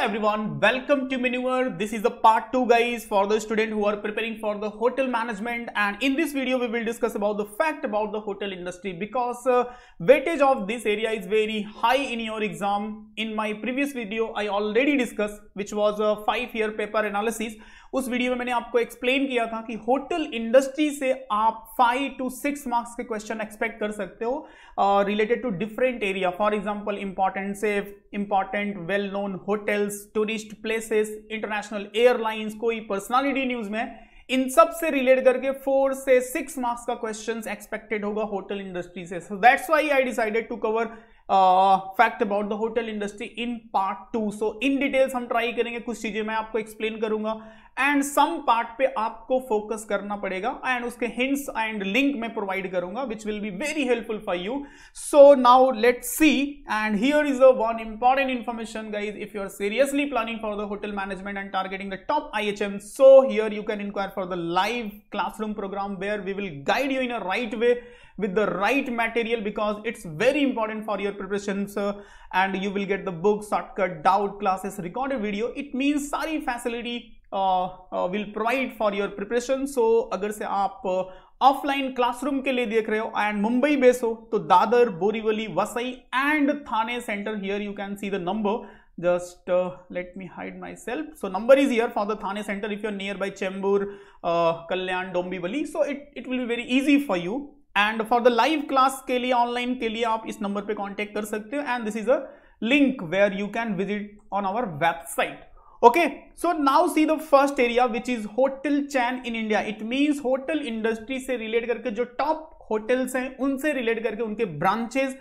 everyone, welcome to Maneuver. This is the part 2 guys for the student who are preparing for the hotel management, and in this video we will discuss about the fact about the hotel industry because weightage of this area is very high in your exam. In my previous video I already discussed which was a 5-year paper analysis. उस video में मैंने आपको explain किया था कि hotel industry से आप 5 to 6 marks के क्वेश्चन एक्सपेक्ट कर सकते हो related to different area. For example important safe, important well known hotels, tourist places, international airlines, कोई पर्सनालिटी न्यूज में, इन सब से रिलेट करके 4 से 6 मार्क्स का क्वेश्चंस एक्सपेक्टेड होगा होटल इंडस्ट्री से. So that's why I decided to cover fact about the hotel industry in part 2. So in details हम ट्राई करेंगे, कुछ चीजें मैं आपको एक्सप्लेन करूंगा एंड सम पार्ट पे आपको फोकस करना पड़ेगा एंड उसके हिंट्स एंड लिंक मैं प्रोवाइड करूंगा which will be very helpful for you. So now let's see and here is a one important information guys. If you are seriously planning for the hotel management and targeting the top IHM, so here you can inquire for the live classroom program where we will guide you in a right way with the right material because it's very important for your preparations and you will get the book, shortcut, doubt classes, recorded video. It means सारी facility will provide for your preparation. So अगर से आप offline classroom के लिए देख रहे हो and Mumbai base हो तो Dadar, Borivali, Vasai and Thane centre. Here you can see the number. Just let me hide myself. So number is here for the Thane center if you're nearby Chembur, Kalyan, Dombivali. So it will be very easy for you. And for the live class के लिए, online के लिए आप इस number पे contact कर सकते हो and this is a link where you can visit on our website. Okay, so now see the first area which is hotel chain in India. It means hotel industry से relate करके जो top hotels हैं उनसे relate करके उनके branches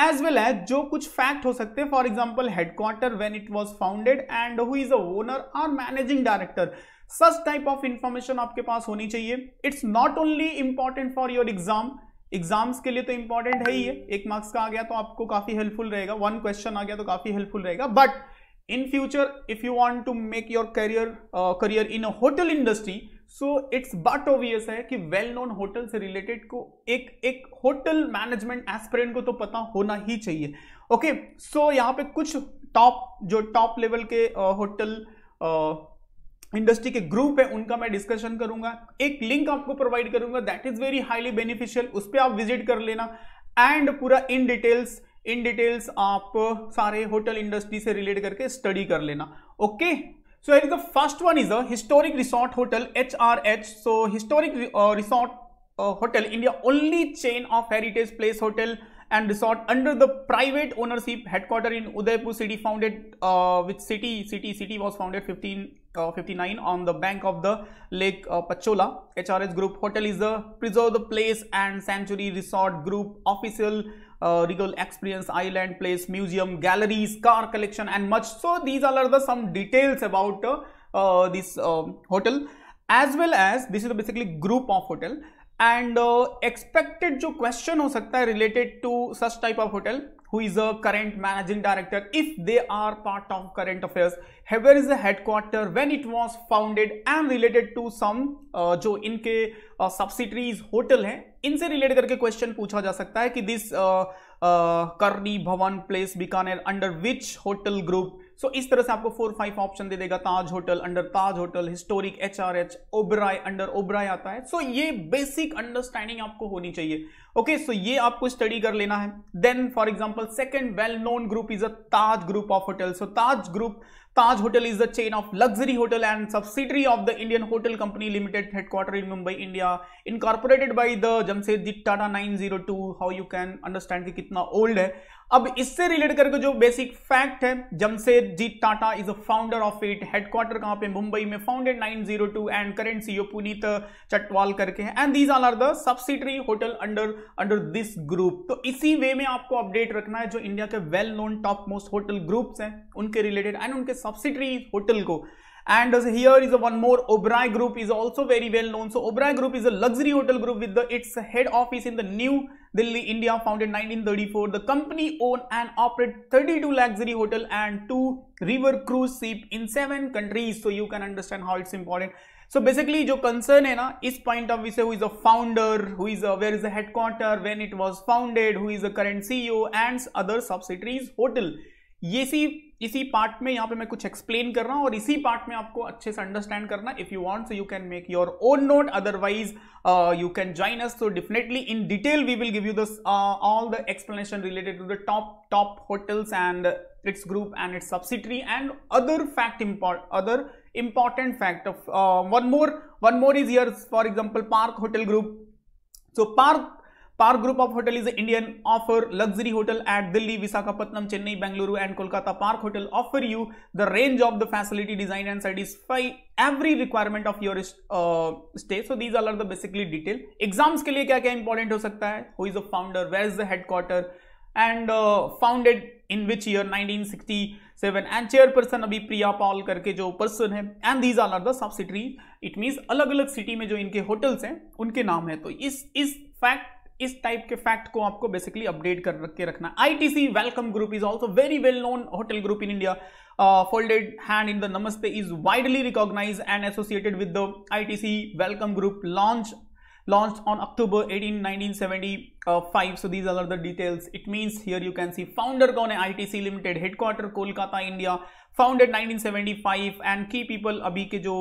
as well as जो कुछ fact हो सकते हैं. For example headquarter, when it was founded and who is a owner और managing director. Such type of information आपके पास होनी चाहिए. It's not only important for your exams के लिए तो इंपॉर्टेंट है ही है. 1 मार्क्स का आ गया तो आपको काफी हेल्पफुल रहेगा, 1 क्वेश्चन आ गया तो काफी हेल्पफुल रहेगा. But in future if you want to make your career in a hotel industry, so it's but obvious है कि well known होटल से रिलेटेड को एक होटल मैनेजमेंट एस्पिरेंट को तो पता होना ही चाहिए. ओके, सो यहाँ पे कुछ टॉप लेवल के होटल इंडस्ट्री के ग्रुप है उनका मैं डिस्कशन करूंगा. एक लिंक आपको प्रोवाइड करूंगा that is very highly beneficial. उस पर आप विजिट कर लेना एंड पूरा इन डिटेल्स आप सारे होटल इंडस्ट्री से रिलेट करके स्टडी कर लेना. Okay, so here is the first one is a historic resort hotel, HRH. So historic resort hotel, India only chain of heritage place hotel and resort under the private ownership, headquarter in Udaipur city, founded which city was founded 1559 on the bank of the lake Pachola. HRH group hotel is the preserve the place and sanctuary resort group, official regal experience, island place, museum, galleries, car collection and much. So these all are the some details about this hotel, as well as this is basically group of hotel. And expected जो question हो सकता है related to such type of hotel, who is a current managing director, if they are part of current affairs, where is the headquarter, when it was founded, and related to some जो इनके subsidiaries hotel हैं इनसे relate करके question पूछा जा सकता है कि this Karni Bhawan palace Bikaner under which hotel group. So इस तरह से आपको 4-5 ऑप्शन दे देगा. Taj hotel under Taj hotel, historic HRH, Oberoi under Oberoi आता है. सो ये बेसिक अंडरस्टैंडिंग आपको होनी चाहिए. ओके, सो ये आपको स्टडी कर लेना है. Then for example second well known group is a Taj group of hotel. So Taj Hotel is the chain of luxury hotel and subsidiary of the Indian Hotel Company Limited, headquartered in Mumbai, India, incorporated by the Jamshedji Tata 902. How you can understand कि कितना old है. अब इससे relate करके जो basic fact है, Jamshedji Tata is a founder of it. Headquarter कहां पे? मुंबई में, founded 902 and current CEO Puneet Chatwal करके हैं. And these are the subsidiary hotel under this group. तो इसी वे में आपको अपडेट रखना है जो इंडिया के well known top most hotel groups हैं उनके रिलेटेड एंड उनके सब्सिडरी होटल को. And here is one more, Oberoi Group is also very well known. So Oberoi Group is a luxury hotel group with its head office in the New Delhi, India, founded 1934. The company own and operate 32 luxury hotel and 2 river cruise ship in 7 countries. So you can understand how it's important. So basically जो concern है ना इस point of view से, who is a founder, where is the headquarter, when it was founded, who is the current CEO and other subsidiaries hotel. ये सी इसी part में यहाँ पे मैं कुछ एक्सप्लेन कर रहा हूँ और इसी पार्ट में आपको अच्छे से अंडरस्टैंड करना. If you want so you can make your own note, otherwise you can join us. So definitely in detail we will give you this all the explanation related to the top hotels and its group and its subsidiary and other important fact of one more is here. For example, Park Hotel Group. So Park Group of Hotel is an Indian offer luxury hotel at Delhi, Visakhapatnam, Chennai, Bengaluru and Kolkata. Park Hotel offer you the range of the facility design and satisfy every requirement of your stay. So these all are the basically detail. Exams के लिए क्या क्या important हो सकता है? Who is the founder? Where is the headquarter? And founded in which year? 1967. And chairperson अभी प्रिया Paul करके जो person है. And these all are the subsidiary. It means अलग अलग city में जो इनके hotels हैं उनके नाम है. तो इस टाइप के फैक्ट को आपको बेसिकली अपडेट कर के रखना. ITC welcome group is also very well known hotel group in India. Folded hand in the namaste is widely recognized and associated with the ITC welcome group launched on October 18, 1975. So these are the details. It means here you can see founder कौन है? ITC Limited, headquarter Kolkata India, founded 1975 and key people अभी के जो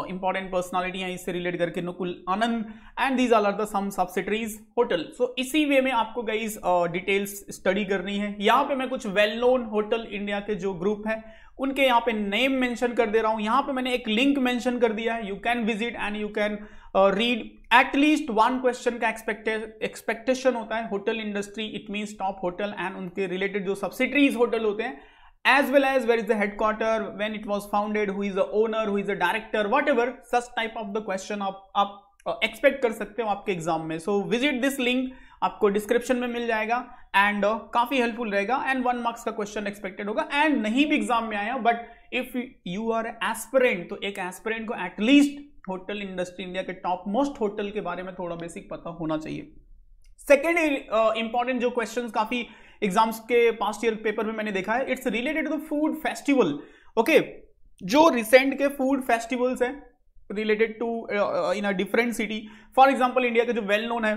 important personality हैं इससे relate करके नकुल आनंद and these all are the some subsidiaries hotel. So इसी वे में आपको guys details study करनी है. यहाँ पे मैं कुछ well known hotel इंडिया के जो group है उनके यहाँ पे नेम मेंशन कर दे रहा हूँ. यहाँ पे मैंने एक लिंक मेंशन कर दिया है. You can visit and you can read. At least one question का एक्सपेक्टेशन होता है hotel industry, it means top hotel and उनके रिलेटेड जो सब्सिडरीज होटल होते हैं, as well as where is the headquarter, when it was founded, who is the owner, who is the director, whatever such type of the question आप expect कर सकते हो आपके exam में. सो विजिट दिस लिंक, आपको description में मिल जाएगा एंड काफी हेल्पफुल रहेगा एंड 1 मार्क्स का क्वेश्चन एक्सपेक्टेड होगा. एंड नहीं भी एग्जाम में आया but if you are aspirant, तो एक एस्पिरेंट को एटलीस्ट होटल इंडस्ट्री इंडिया के टॉप मोस्ट होटल के बारे में थोड़ा बेसिक पता होना चाहिए. सेकेंड इंपॉर्टेंट जो क्वेश्चन काफी एग्जाम्स के पास्ट ईयर पेपर में मैंने देखा है, it's related to the food festival. Okay, जो रिसेंट के फूड फेस्टिवल्स हैं related to in a different city. For example India के जो वेल नोन है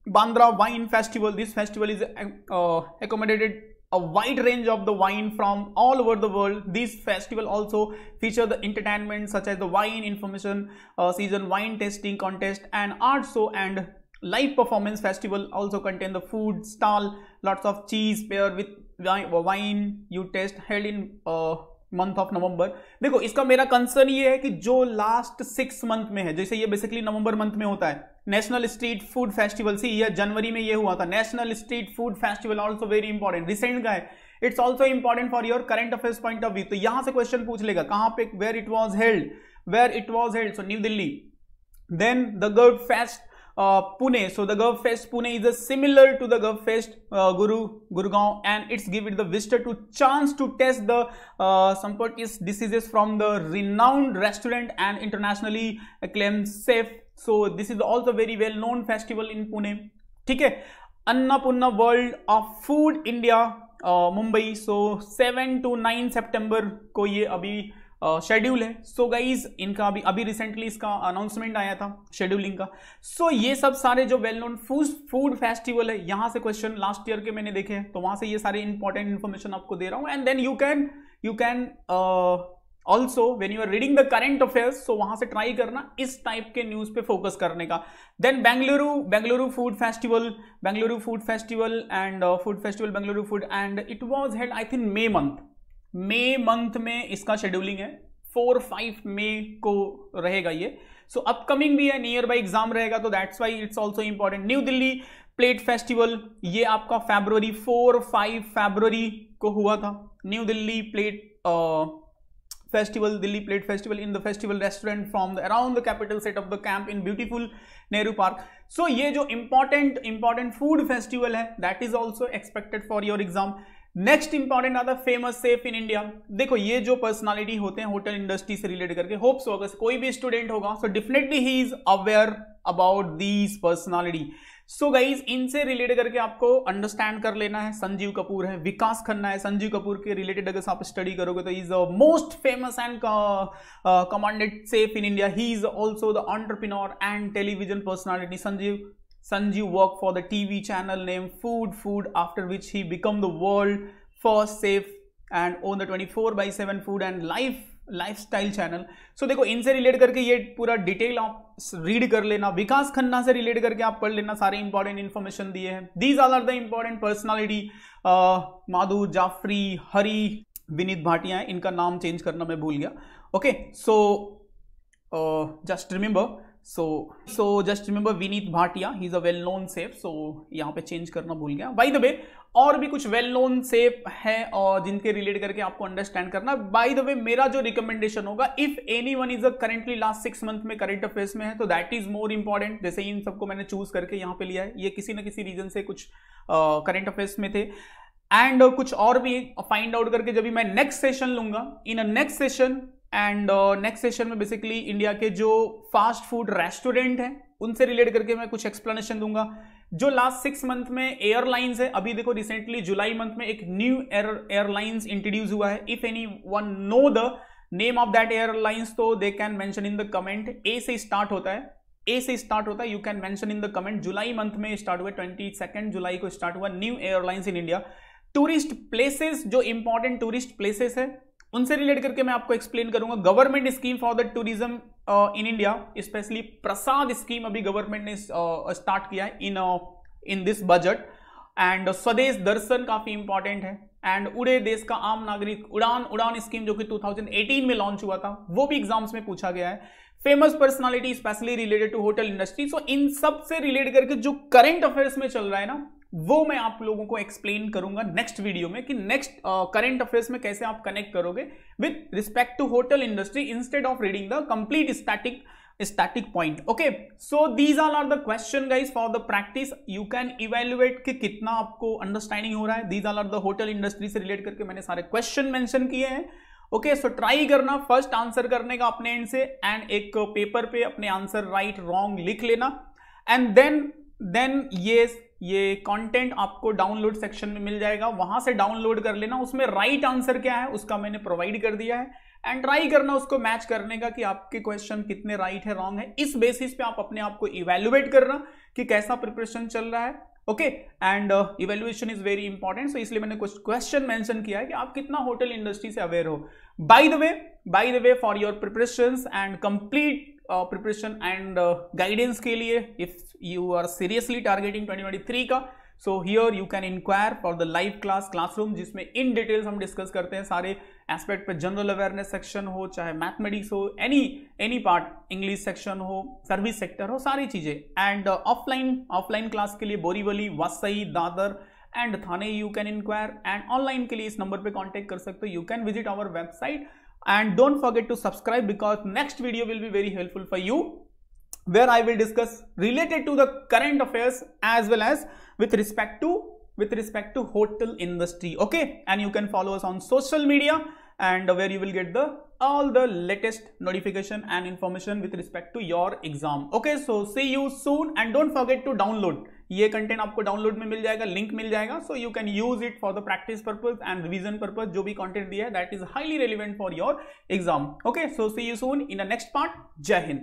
Bandra wine festival. This festival is accommodated a wide range of the wine from all over the world. This festival also feature the entertainment such as the wine information season, wine tasting contest and art show and live performance. Festival also contain the food stall, lots of cheese pair with wine you taste, held in month of November. देखो इसका मेरा concern ये है कि जो last 6 month में है, जैसे ये बेसिकली नवंबर मंथ में होता है national street food festival. See ये जनवरी में ये हुआ था national street food festival, also very important, recent का है. It's also important for your current affairs point of view. तो यहां से क्वेश्चन पूछ लेगा कहां पे, where it was held. So new Delhi. Then the grub fest Pune. So the Gov Fest Pune is similar to the Gov Fest Gurgaon, and it's give it the visitor to chance to test the some diseases from the renowned restaurant and internationally acclaimed chef. So this is also very well known festival in Pune. ठीक है. Annapurna world of food India Mumbai. So 7 to 9 सितंबर को ये अभी schedule है. So guys इनका अभी recently इसका announcement आया था शेड्यूलिंग का. सो ये सब सारे जो वेल नोन फूड फेस्टिवल है, यहां से क्वेश्चन लास्ट ईयर के मैंने देखे हैं, तो वहां से ये सारे इंपॉर्टेंट इन्फॉर्मेशन आपको दे रहा हूं. And then you can also when you are reading the current affairs, so वहां से ट्राई करना इस टाइप के न्यूज पे फोकस करने का. Then Bengaluru food festival and food festival Bengaluru food, and it was held I think मई मंथ में इसका शेड्यूलिंग है. 4-5 मई को रहेगा ये. सो अपकमिंग भी है, नियर बाई एग्जाम रहेगा, तो that's why it's also important. New Delhi plate festival, ये आपका 4-5 फरवरी को हुआ था. New Delhi plate festival, Delhi plate festival in the festival restaurant from the around the capital set of the camp in beautiful Nehru park. So ये जो इंपॉर्टेंट फूड फेस्टिवल है, that is also expected for your exam. Next important आता है famous chef in India. देखो ये जो personality होते हैं होटल इंडस्ट्री से रिलेट करके, होप सो अगर कोई भी स्टूडेंट होगा, so definitely he is aware about these personality. So guys इनसे रिलेट करके आपको अंडरस्टैंड कर लेना है. संजीव कपूर है, विकास खन्ना है. संजीव कपूर के रिलेटेड अगर आप स्टडी करोगे तो is most famous and commanded chef in India. He is also the entrepreneur and television personality. Sanjeev worked for the TV channel named Food, after which he became the world first chef and own the 24/7 food and lifestyle channel. So देखो इनसे relate करके ये पूरा detail आप read कर लेना, विकास खन्ना से relate करके आप पढ़ लेना, सारे इंपॉर्टेंट इन्फॉर्मेशन दिए हैं। These are the important personality, Madhu, Jaffrey, Hari, Vineet Bhatia, इनका नाम चेंज करना मैं भूल गया। Okay, so just remember Vineet Bhatia, he is a well known chef, so यहाँ पे चेंज करना भूल गया। बाय द वे और भी कुछ वेल नोन सेफ है और जिनके रिलेट करके आपको अंडरस्टैंड करना। बाय द वे मेरा जो रिकमेंडेशन होगा, if anyone is a currently last 6 month में करंट अफेयर्स में है तो दैट इज मोर इंपॉर्टेंट। जैसे इन सबको मैंने चूज करके यहाँ पे लिया है, ये किसी ना किसी रीजन से कुछ करंट अफेयर्स में थे, एंड कुछ और भी फाइंड आउट करके जब भी मैं नेक्स्ट सेशन लूंगा, in a next session, and next session में बेसिकली इंडिया के जो फास्ट फूड रेस्टोरेंट हैं उनसे रिलेट करके मैं कुछ एक्सप्लेनेशन दूंगा। जो लास्ट 6 मंथ में एयरलाइंस है, अभी देखो रिसेंटली जुलाई मंथ में एक न्यू एयरलाइंस इंट्रोड्यूस हुआ है। If any one know the name of that airlines तो they can mention in the comment. A से स्टार्ट होता है, you can mention in the comment. जुलाई मंथ में स्टार्ट हुआ, 22 जुलाई को स्टार्ट हुआ new airlines in India. Tourist places, जो इंपॉर्टेंट टूरिस्ट प्लेसेस है उनसे रिलेट करके मैं आपको एक्सप्लेन करूंगा। Government scheme for the tourism in India, specially Prasad scheme अभी गवर्नमेंट ने स्टार्ट किया है इन दिस बजट, एंड स्वदेश दर्शन काफी इंपॉर्टेंट है, एंड उड़े देश का आम नागरिक, उड़ान स्कीम जो कि 2018 में लॉन्च हुआ था, वो भी एग्जाम्स में पूछा गया है। Famous personality specially related to hotel industry. So इन सब से रिलेट करके जो करंट अफेयर्स में चल रहा है ना, वो मैं आप लोगों को एक्सप्लेन करूंगा नेक्स्ट वीडियो में कि नेक्स्ट करंट अफेयर्स में कैसे आप कनेक्ट करोगे with respect to hotel industry instead of reading the complete static point. Okay, so these all are the question guys for the practice. You can evaluate कि कितना आपको understanding हो रहा है। These all are the hotel industry से relate करके मैंने सारे क्वेश्चन मेंशन किए हैं। ओके, सो ट्राई करना फर्स्ट आंसर करने का अपने एंड से, एंड एक पेपर पे अपने आंसर राइट रॉन्ग लिख लेना, एंड देन ये कंटेंट आपको डाउनलोड सेक्शन में मिल जाएगा, वहां से डाउनलोड कर लेना। उसमें राइट आंसर क्या है उसका मैंने प्रोवाइड कर दिया है, एंड ट्राई करना उसको मैच करने का कि आपके क्वेश्चन कितने राइट है रॉन्ग है। इस बेसिस पे आप अपने आप को इवेल्युएट करना कि कैसा प्रिपरेशन चल रहा है। Okay, and evaluation is very important, so इसलिए मैंने कुछ क्वेश्चन मेंशन किया है कि आप कितना होटल इंडस्ट्री से अवेयर हो। By the way for your preparations and complete preparation and guidance के लिए, if you are seriously targeting 2023 का, so here you can enquire for the live classroom, जिसमें इन डिटेल्स हम डिस्कस करते हैं सारे एस्पेक्ट पे। जनरल अवेयरनेस सेक्शन हो, चाहे मैथमेटिक्स हो, एनी पार्ट, इंग्लिश सेक्शन हो, सर्विस सेक्टर हो, सारी चीजें। एंड ऑफलाइन क्लास के लिए Borivali, Vasai, Dadar and Thane you can inquire, and online के लिए इस नंबर पे कांटेक्ट कर सकते हो। You can visit our website, and don't forget to subscribe because next video will be very helpful for you, where I will discuss related to the current affairs as well as with respect to hotel industry. Okay, and you can follow us on social media, and where you will get all the latest notification and information with respect to your exam. Okay, so see you soon, and don't forget to download. ये content आपको download में मिल जाएगा, link मिल जाएगा, so you can use it for the practice purpose and revision purpose. जो भी content दिया है that is highly relevant for your exam. Okay, so see you soon in the next part. जय हिंद।